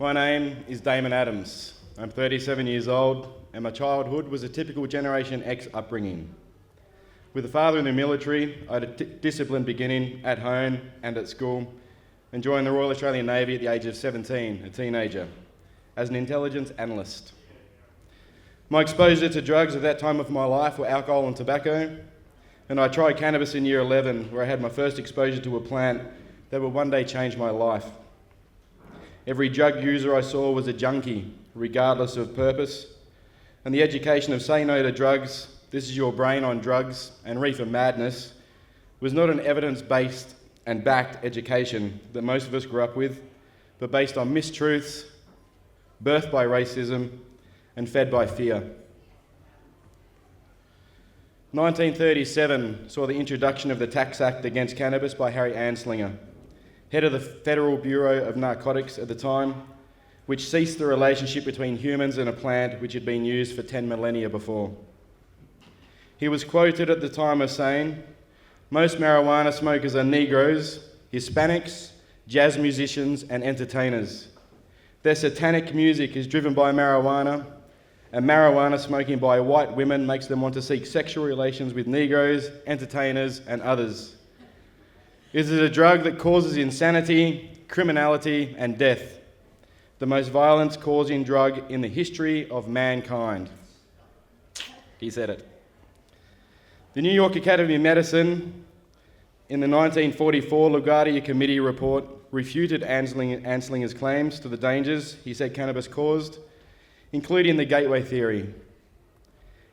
My name is Damon Adams. I'm 37 years old, and my childhood was a typical Generation X upbringing. With a father in the military, I had a disciplined beginning at home and at school, and joined the Royal Australian Navy at the age of 17, a teenager, as an intelligence analyst. My exposure to drugs at that time of my life were alcohol and tobacco, and I tried cannabis in year 11, where I had my first exposure to a plant that would one day change my life. Every drug user I saw was a junkie, regardless of purpose, and the education of say no to drugs, this is your brain on drugs, and reefer madness was not an evidence-based and backed education that most of us grew up with, but based on mistruths, birthed by racism, and fed by fear. 1937 saw the introduction of the Tax Act against cannabis by Harry Anslinger, head of the Federal Bureau of Narcotics at the time, which ceased the relationship between humans and a plant which had been used for 10 millennia before. He was quoted at the time as saying, "Most marijuana smokers are Negroes, Hispanics, jazz musicians and entertainers. Their satanic music is driven by marijuana, and marijuana smoking by white women makes them want to seek sexual relations with Negroes, entertainers and others. It is a drug that causes insanity, criminality and death, the most violence-causing drug in the history of mankind." He said it. The New York Academy of Medicine, in the 1944 LaGuardia Committee report, refuted Anslinger's claims to the dangers he said cannabis caused, including the gateway theory.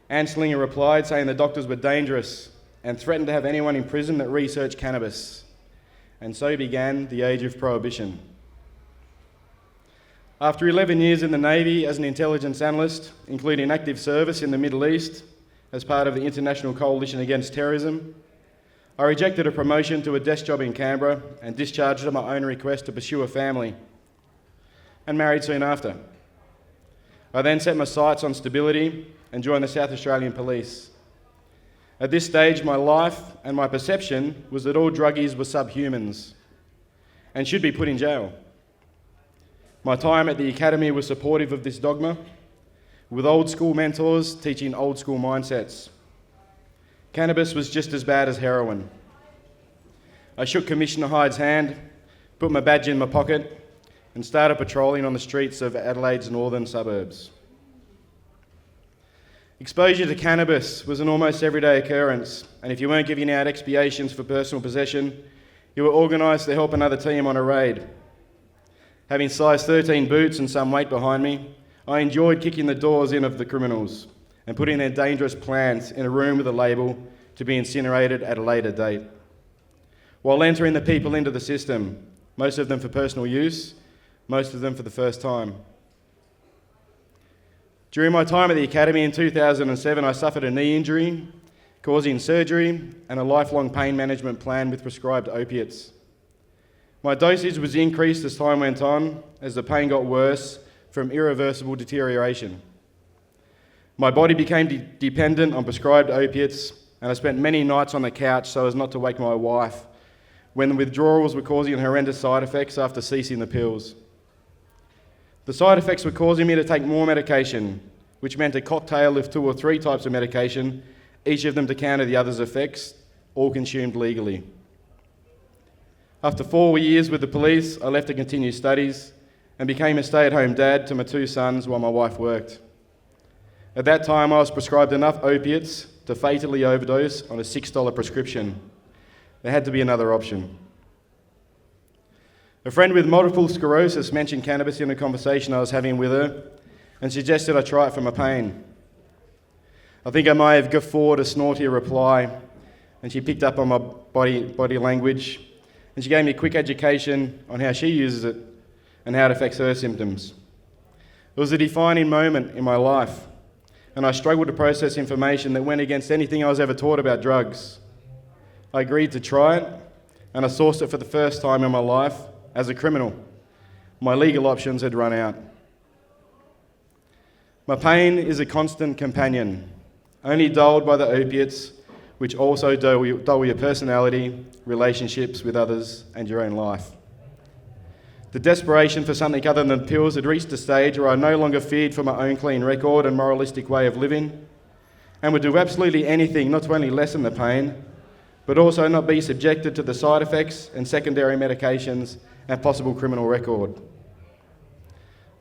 Anslinger replied saying the doctors were dangerous and threatened to have anyone in prison that researched cannabis. And so began the age of Prohibition. After 11 years in the Navy as an intelligence analyst, including active service in the Middle East as part of the International Coalition Against Terrorism, I rejected a promotion to a desk job in Canberra and discharged at my own request to pursue a family, and married soon after. I then set my sights on stability and joined the South Australian Police. At this stage, my life and my perception was that all druggies were subhumans and should be put in jail. My time at the academy was supportive of this dogma, with old school mentors teaching old school mindsets. Cannabis was just as bad as heroin. I shook Commissioner Hyde's hand, put my badge in my pocket, and started patrolling on the streets of Adelaide's northern suburbs. Exposure to cannabis was an almost everyday occurrence, and if you weren't giving out expiations for personal possession, you were organised to help another team on a raid. Having size 13 boots and some weight behind me, I enjoyed kicking the doors in of the criminals and putting their dangerous plants in a room with a label to be incinerated at a later date, while entering the people into the system, most of them for personal use, most of them for the first time. During my time at the academy in 2007, I suffered a knee injury, causing surgery and a lifelong pain management plan with prescribed opiates. My dosage was increased as time went on, as the pain got worse from irreversible deterioration. My body became dependent on prescribed opiates, and I spent many nights on the couch so as not to wake my wife, when the withdrawals were causing horrendous side effects after ceasing the pills. The side effects were causing me to take more medication, which meant a cocktail of 2 or 3 types of medication, each of them to counter the other's effects, all consumed legally. After 4 years with the police, I left to continue studies and became a stay-at-home dad to my 2 sons while my wife worked. At that time, I was prescribed enough opiates to fatally overdose on a $6 prescription. There had to be another option. A friend with multiple sclerosis mentioned cannabis in a conversation I was having with her and suggested I try it for my pain. I think I may have guffawed a snorty reply, and she picked up on my body language, and she gave me a quick education on how she uses it and how it affects her symptoms. It was a defining moment in my life, and I struggled to process information that went against anything I was ever taught about drugs. I agreed to try it, and I sourced it for the first time in my life as a criminal. My legal options had run out. My pain is a constant companion, only dulled by the opiates, which also dull your personality, relationships with others, and your own life. The desperation for something other than pills had reached a stage where I no longer feared for my own clean record and moralistic way of living, and would do absolutely anything not to only lessen the pain, but also not be subjected to the side effects and secondary medications and possible criminal record.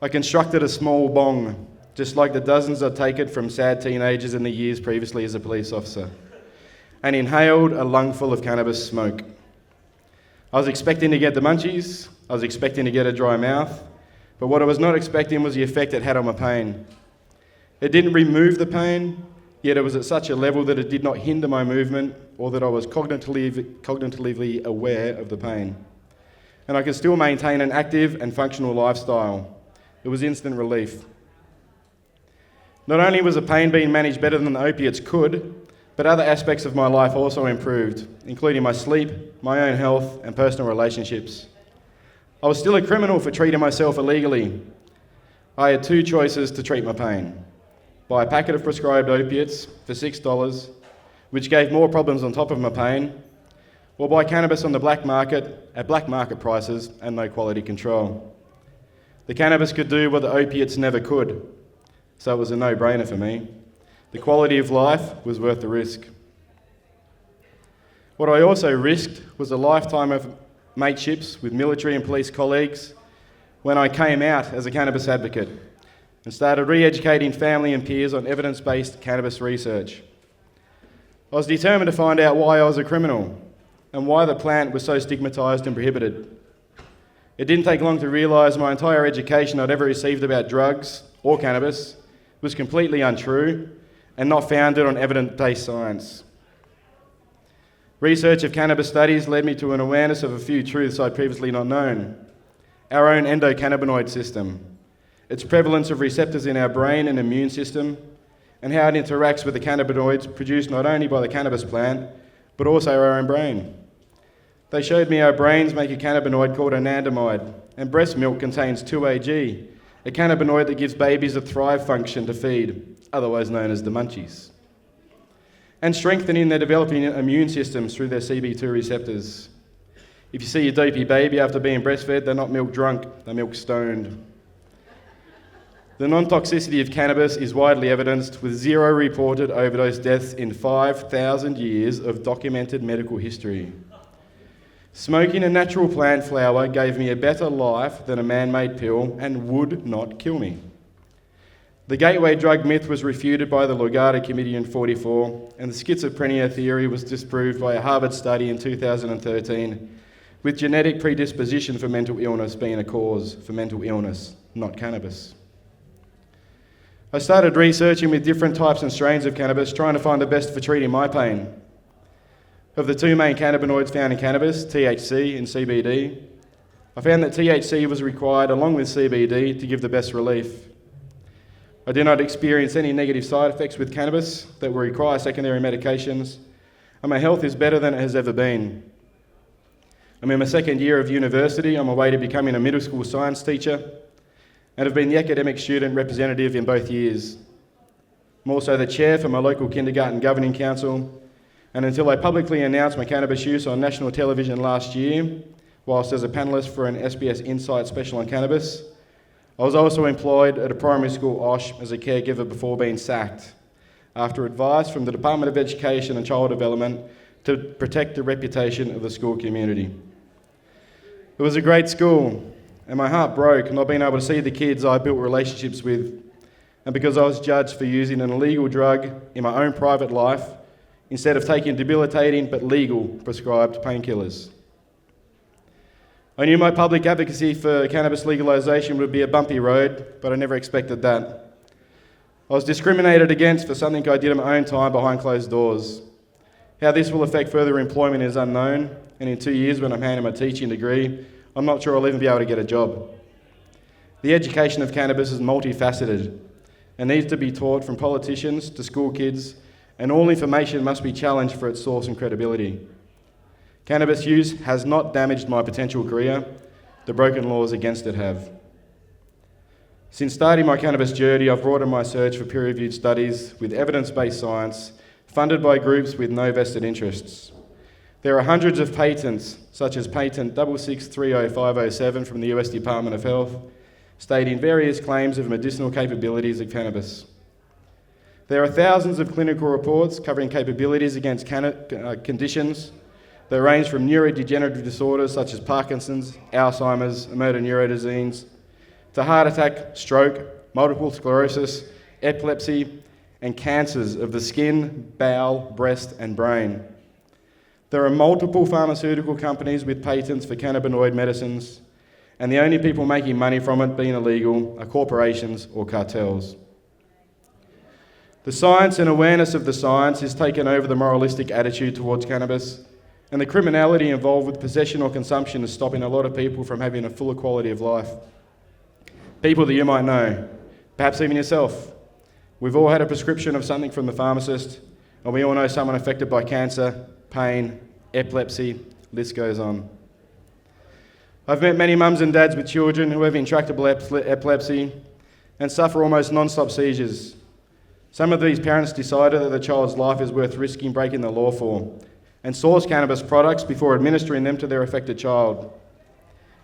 I constructed a small bong, just like the dozens I'd taken from sad teenagers in the years previously as a police officer, and inhaled a lungful of cannabis smoke. I was expecting to get the munchies, I was expecting to get a dry mouth, but what I was not expecting was the effect it had on my pain. It didn't remove the pain, yet it was at such a level that it did not hinder my movement or that I was cognitively aware of the pain. And I could still maintain an active and functional lifestyle. It was instant relief. Not only was the pain being managed better than the opiates could, but other aspects of my life also improved, including my sleep, my own health, and personal relationships. I was still a criminal for treating myself illegally. I had two choices to treat my pain: buy a packet of prescribed opiates for $6, which gave more problems on top of my pain, or buy cannabis on the black market at black market prices and no quality control. The cannabis could do what the opiates never could, so it was a no-brainer for me. The quality of life was worth the risk. What I also risked was a lifetime of mateships with military and police colleagues when I came out as a cannabis advocate and started re-educating family and peers on evidence-based cannabis research. I was determined to find out why I was a criminal and why the plant was so stigmatised and prohibited. It didn't take long to realise my entire education I'd ever received about drugs or cannabis was completely untrue and not founded on evidence-based science. Research of cannabis studies led me to an awareness of a few truths I'd previously not known. Our own endocannabinoid system, its prevalence of receptors in our brain and immune system, and how it interacts with the cannabinoids produced not only by the cannabis plant, but also our own brain. They showed me our brains make a cannabinoid called anandamide, and breast milk contains 2-AG, a cannabinoid that gives babies a thrive function to feed, otherwise known as the munchies, and strengthening their developing immune systems through their CB2 receptors. If you see your dopey baby after being breastfed, they're not milk drunk, they're milk stoned. The non-toxicity of cannabis is widely evidenced, with 0 reported overdose deaths in 5,000 years of documented medical history. Smoking a natural plant flower gave me a better life than a man-made pill and would not kill me. The gateway drug myth was refuted by the Lugard Committee in 1944, and the schizophrenia theory was disproved by a Harvard study in 2013, with genetic predisposition for mental illness being a cause for mental illness, not cannabis. I started researching with different types and strains of cannabis, trying to find the best for treating my pain. Of the two main cannabinoids found in cannabis, THC and CBD, I found that THC was required along with CBD to give the best relief. I did not experience any negative side effects with cannabis that will require secondary medications, and my health is better than it has ever been. I'm in my second year of university, on my way to becoming a middle school science teacher, and have been the academic student representative in both years. I'm also the chair for my local kindergarten governing council, and until I publicly announced my cannabis use on national television last year, whilst as a panellist for an SBS Insight special on cannabis, I was also employed at a primary school OSH as a caregiver before being sacked, after advice from the Department of Education and Child Development to protect the reputation of the school community. It was a great school, and my heart broke not being able to see the kids I built relationships with, and because I was judged for using an illegal drug in my own private life instead of taking debilitating but legal prescribed painkillers. I knew my public advocacy for cannabis legalisation would be a bumpy road, but I never expected that. I was discriminated against for something I did in my own time behind closed doors. How this will affect further employment is unknown, and in 2 years when I'm handing my teaching degree, I'm not sure I'll even be able to get a job. The education of cannabis is multifaceted and needs to be taught from politicians to school kids, and all information must be challenged for its source and credibility. Cannabis use has not damaged my potential career, the broken laws against it have. Since starting my cannabis journey, I've broadened my search for peer-reviewed studies with evidence-based science, funded by groups with no vested interests. There are hundreds of patents, such as patent 6630507 from the US Department of Health, stating various claims of medicinal capabilities of cannabis. There are thousands of clinical reports covering capabilities against conditions that range from neurodegenerative disorders such as Parkinson's, Alzheimer's, motor neurone disease, to heart attack, stroke, multiple sclerosis, epilepsy, and cancers of the skin, bowel, breast, and brain. There are multiple pharmaceutical companies with patents for cannabinoid medicines, and the only people making money from it being illegal are corporations or cartels. The science and awareness of the science has taken over the moralistic attitude towards cannabis, and the criminality involved with possession or consumption is stopping a lot of people from having a fuller quality of life. People that you might know, perhaps even yourself. We've all had a prescription of something from the pharmacist, and we all know someone affected by cancer, pain, epilepsy, list goes on. I've met many mums and dads with children who have intractable epilepsy and suffer almost non-stop seizures. Some of these parents decided that the child's life is worth risking breaking the law for and source cannabis products before administering them to their affected child.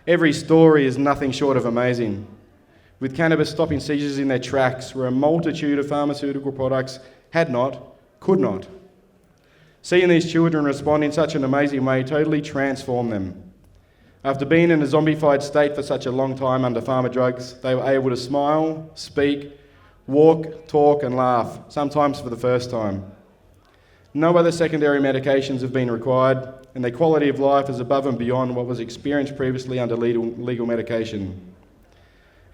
Every story is nothing short of amazing, with cannabis stopping seizures in their tracks where a multitude of pharmaceutical products had not, could not. Seeing these children respond in such an amazing way totally transformed them. After being in a zombified state for such a long time under pharma drugs, they were able to smile, speak, walk, talk, and laugh, sometimes for the first time. No other secondary medications have been required, and their quality of life is above and beyond what was experienced previously under legal medication.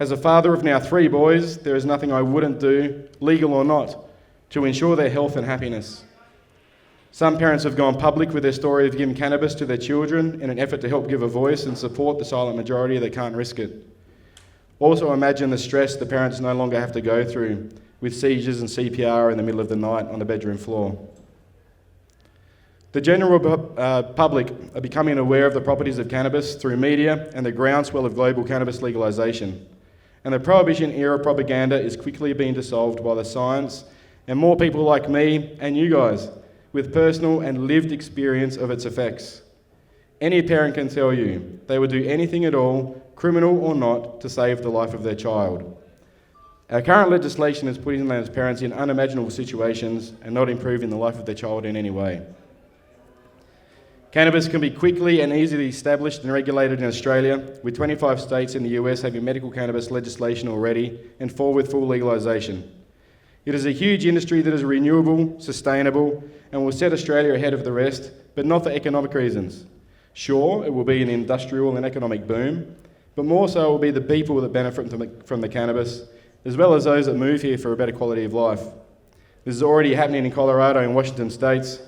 As a father of now 3 boys, there is nothing I wouldn't do, legal or not, to ensure their health and happiness. Some parents have gone public with their story of giving cannabis to their children in an effort to help give a voice and support the silent majority that can't risk it. Also imagine the stress the parents no longer have to go through with seizures and CPR in the middle of the night on the bedroom floor. The general public are becoming aware of the properties of cannabis through media and the groundswell of global cannabis legalisation. And the Prohibition era propaganda is quickly being dissolved by the science and more people like me and you guys with personal and lived experience of its effects. Any parent can tell you they would do anything at all, criminal or not, to save the life of their child. Our current legislation is putting those parents in unimaginable situations and not improving the life of their child in any way. Cannabis can be quickly and easily established and regulated in Australia, with 25 states in the US having medical cannabis legislation already and 4 with full legalisation. It is a huge industry that is renewable, sustainable, and will set Australia ahead of the rest, but not for economic reasons. Sure, it will be an industrial and economic boom, but more so will be the people that benefit from the cannabis, as well as those that move here for a better quality of life. This is already happening in Colorado and Washington states,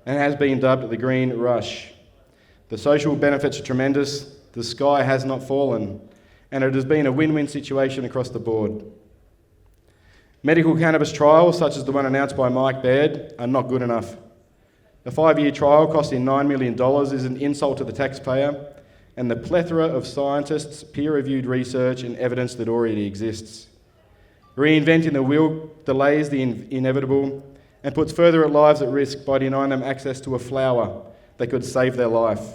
and has been dubbed the Green Rush. The social benefits are tremendous, the sky has not fallen, and it has been a win-win situation across the board. Medical cannabis trials, such as the one announced by Mike Baird, are not good enough. A 5-year trial costing $9 million is an insult to the taxpayer and the plethora of scientists, peer-reviewed research and evidence that already exists. Reinventing the wheel delays the inevitable and puts further lives at risk by denying them access to a flower that could save their life.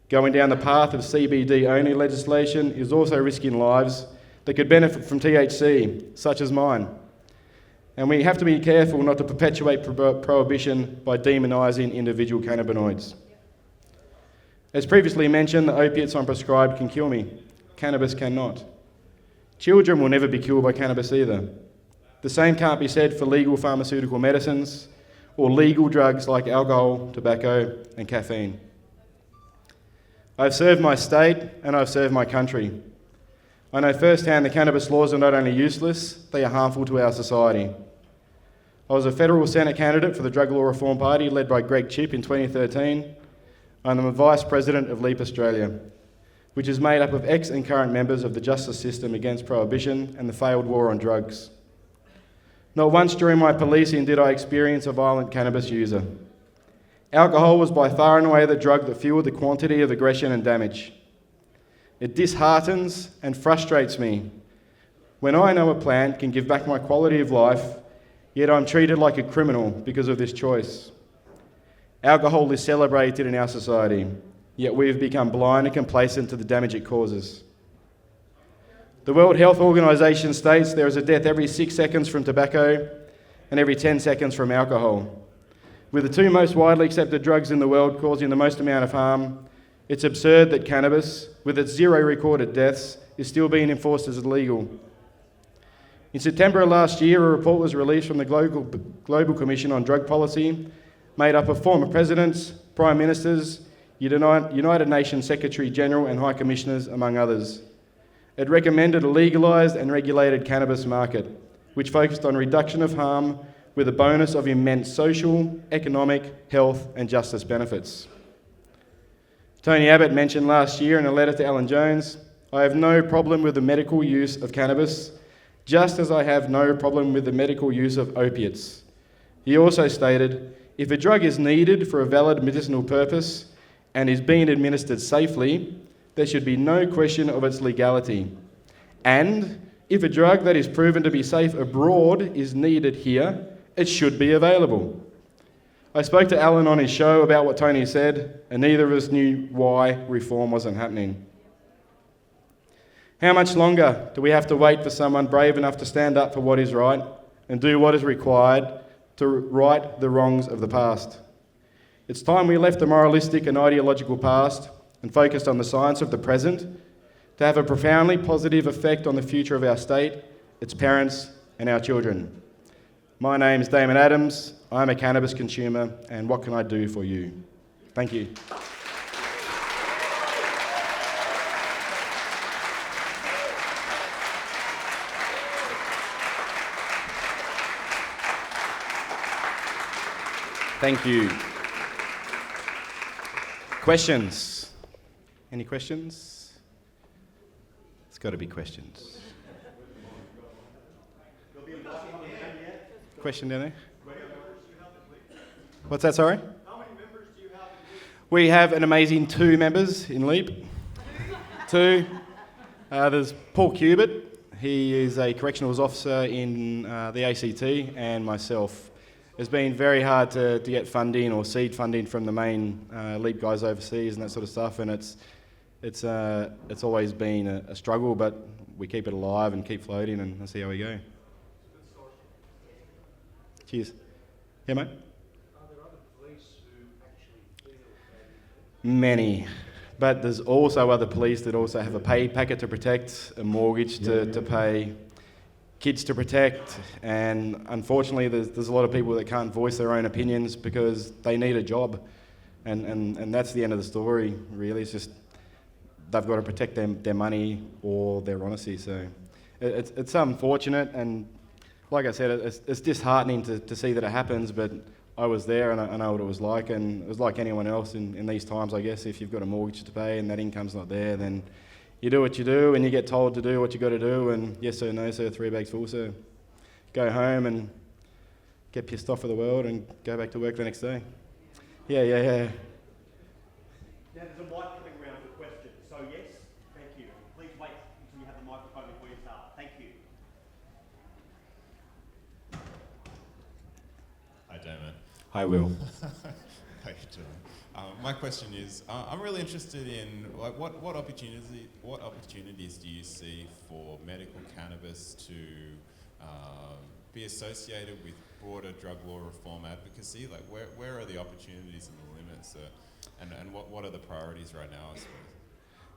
Going down the path of CBD-only legislation is also risking lives that could benefit from THC, such as mine. And we have to be careful not to perpetuate prohibition by demonising individual cannabinoids. As previously mentioned, the opiates I'm prescribed can kill me. Cannabis cannot. Children will never be killed by cannabis either. The same can't be said for legal pharmaceutical medicines or legal drugs like alcohol, tobacco, and caffeine. I've served my state and I've served my country. I know firsthand the cannabis laws are not only useless, they are harmful to our society. I was a federal Senate candidate for the Drug Law Reform Party led by Greg Chipp in 2013. I'm the Vice President of LEAP Australia, which is made up of ex and current members of the justice system against prohibition and the failed war on drugs. Not once during my policing did I experience a violent cannabis user. Alcohol was by far and away the drug that fueled the quantity of aggression and damage. It disheartens and frustrates me when I know a plant can give back my quality of life, yet I'm treated like a criminal because of this choice. Alcohol is celebrated in our society, yet we have become blind and complacent to the damage it causes. The World Health Organization states there is a death every 6 seconds from tobacco and every 10 seconds from alcohol. With the two most widely accepted drugs in the world causing the most amount of harm, it's absurd that cannabis, with its 0 recorded deaths, is still being enforced as illegal. In September of last year, a report was released from the Global Commission on Drug Policy, made up of former presidents, prime ministers, United Nations Secretary General and High Commissioners, among others. It recommended a legalised and regulated cannabis market, which focused on reduction of harm with a bonus of immense social, economic, health and justice benefits. Tony Abbott mentioned last year in a letter to Alan Jones, "I have no problem with the medical use of cannabis, just as I have no problem with the medical use of opiates." He also stated, "If a drug is needed for a valid medicinal purpose and is being administered safely, there should be no question of its legality. And if a drug that is proven to be safe abroad is needed here, it should be available." I spoke to Alan on his show about what Tony said, and neither of us knew why reform wasn't happening. How much longer do we have to wait for someone brave enough to stand up for what is right and do what is required to right the wrongs of the past? It's time we left the moralistic and ideological past and focused on the science of the present to have a profoundly positive effect on the future of our state, its parents, and our children. My name is Damon Adams. I'm a cannabis consumer, and what can I do for you? Thank you. Thank you. Questions? Any questions? It's got to be questions. Question down there? What's that, sorry? How many members do you have in LEAP? We have an amazing 2 members in LEAP. 2. There's Paul Cubitt. He is a correctionals officer in the ACT, and myself. It's been very hard to get funding or seed funding from the main LEAP guys overseas and that sort of stuff, and it's always been a struggle, but we keep it alive and keep floating, and let's see how we go. Cheers. Yeah, mate? Are there other police who actually feel Many. But there's also other police that also have a pay packet to protect, a mortgage to pay, kids to protect, and unfortunately there's a lot of people that can't voice their own opinions because they need a job. And that's the end of the story, really. It's just they've got to protect their money or their honesty. So it's unfortunate, and like I said, it's disheartening to see that it happens, but I was there and I know what it was like, and it was like anyone else in these times, I guess. If you've got a mortgage to pay and that income's not there, then you do what you do and you get told to do what you got to do, and yes sir, no sir, 3 bags full sir. Go home and get pissed off at the world and go back to work the next day. Yeah. Now there's a mic coming around for questions, so yes, thank you. Please wait until you have the microphone before you start. Thank you. Hi, Damon. Hi, Will. How you doing? My question is, I'm really interested in what opportunities do you see for medical cannabis to be associated with broader drug law reform advocacy? Like, where are the opportunities and the limits, and what are the priorities right now, I suppose?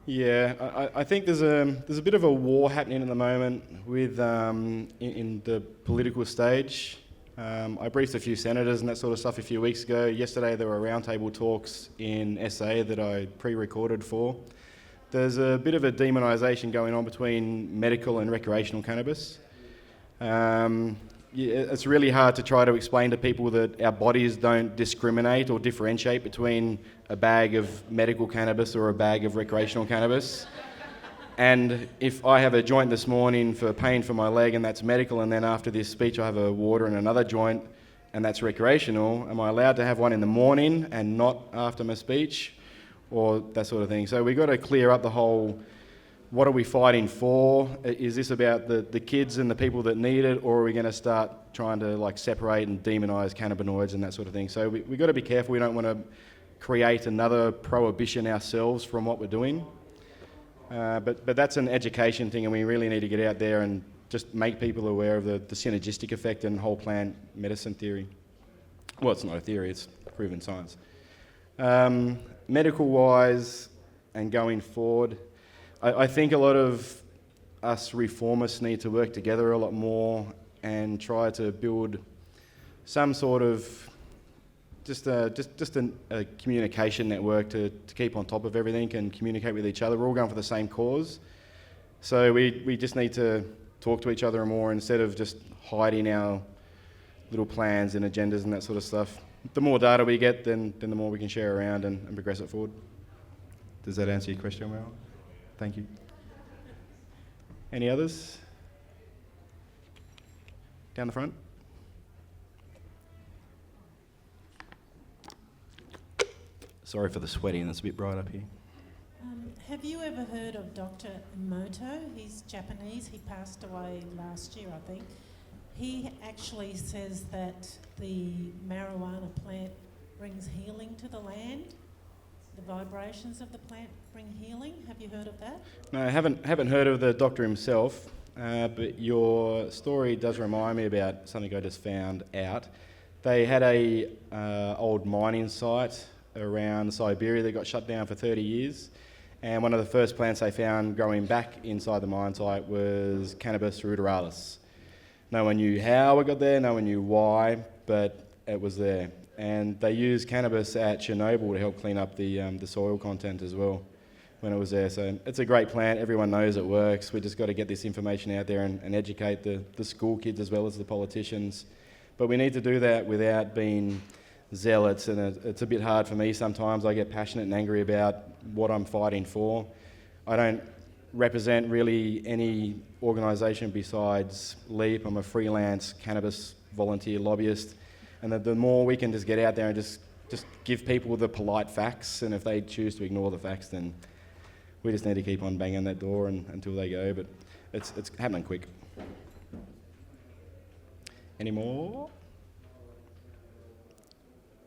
Yeah, I think there's a bit of a war happening at the moment with in the political stage. I briefed a few senators and that sort of stuff a few weeks ago. Yesterday there were roundtable talks in SA that I pre-recorded for. There's a bit of a demonisation going on between medical and recreational cannabis. It's really hard to try to explain to people that our bodies don't discriminate or differentiate between a bag of medical cannabis or a bag of recreational cannabis. And if I have a joint this morning for pain for my leg and that's medical, and then after this speech I have a water and another joint and that's recreational, am I allowed to have one in the morning and not after my speech, or that sort of thing? So we've got to clear up the whole what are we fighting for? Is this about the kids and the people that need it, or are we going to start trying to like separate and demonise cannabinoids and that sort of thing? So we've got to be careful. We don't want to create another prohibition ourselves from what we're doing. But that's an education thing, and we really need to get out there and just make people aware of the synergistic effect and whole plant medicine theory. Well, it's not a theory, it's proven science. Medical-wise and going forward, I think a lot of us reformists need to work together a lot more and try to build some sort of just a communication network to keep on top of everything and communicate with each other. We're all going for the same cause. So we just need to talk to each other more instead of just hiding our little plans and agendas and that sort of stuff. The more data we get, then the more we can share around and progress it forward. Does that answer your question well? Thank you. Any others? Down the front. Sorry for the sweating, it's a bit bright up here. Have you ever heard of Dr. Emoto? He's Japanese. He passed away last year, I think. He actually says that the marijuana plant brings healing to the land. The vibrations of the plant bring healing. Have you heard of that? No, I haven't heard of the doctor himself, but your story does remind me about something I just found out. They had a old mining site around Siberia that got shut down for 30 years, and one of the first plants they found growing back inside the mine site was Cannabis ruderalis. No one knew how it got there, no one knew why, but it was there. And they used cannabis at Chernobyl to help clean up the soil content as well when it was there. So it's a great plant, everyone knows it works. We just got to get this information out there and educate the school kids as well as the politicians. But we need to do that without being zealots, and it's a bit hard for me sometimes. I get passionate and angry about what I'm fighting for. I don't represent really any organisation besides LEAP. I'm a freelance cannabis volunteer lobbyist, and the more we can just get out there and just give people the polite facts, and if they choose to ignore the facts, then we just need to keep on banging that door until they go, but it's happening quick. Any more?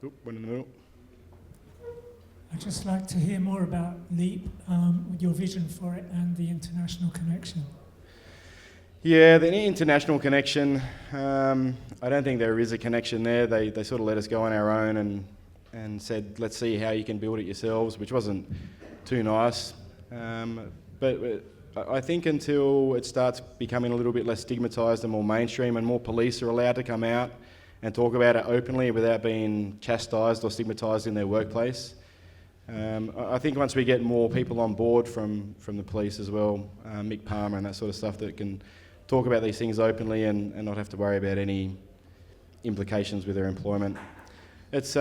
Oop, one in the middle. I'd just like to hear more about LEAP, your vision for it and the international connection. Yeah, the international connection, I don't think there is a connection there. They sort of let us go on our own and said, let's see how you can build it yourselves, which wasn't too nice. But I think until it starts becoming a little bit less stigmatised and more mainstream and more police are allowed to come out and talk about it openly without being chastised or stigmatised in their workplace. I think once we get more people on board from the police as well, Mick Palmer and that sort of stuff, that can talk about these things openly and not have to worry about any implications with their employment. It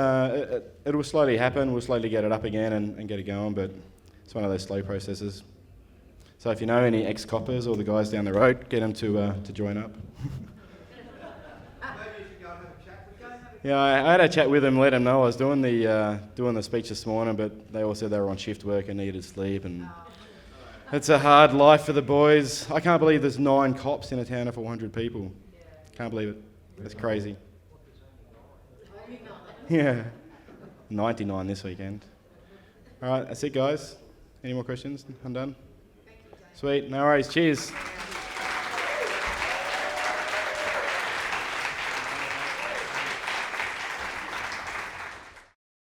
will slowly happen, we'll slowly get it up again and get it going, but it's one of those slow processes. So if you know any ex-coppers or the guys down the road, get them to join up. Yeah, I had a chat with them, let them know I was doing the speech this morning, but they all said they were on shift work and needed sleep, and it's a hard life for the boys. I can't believe there's 9 cops in a town of 400 people. Can't believe it. That's crazy. Yeah, 99 this weekend. All right, that's it, guys. Any more questions? I'm done. Sweet, no worries. Cheers.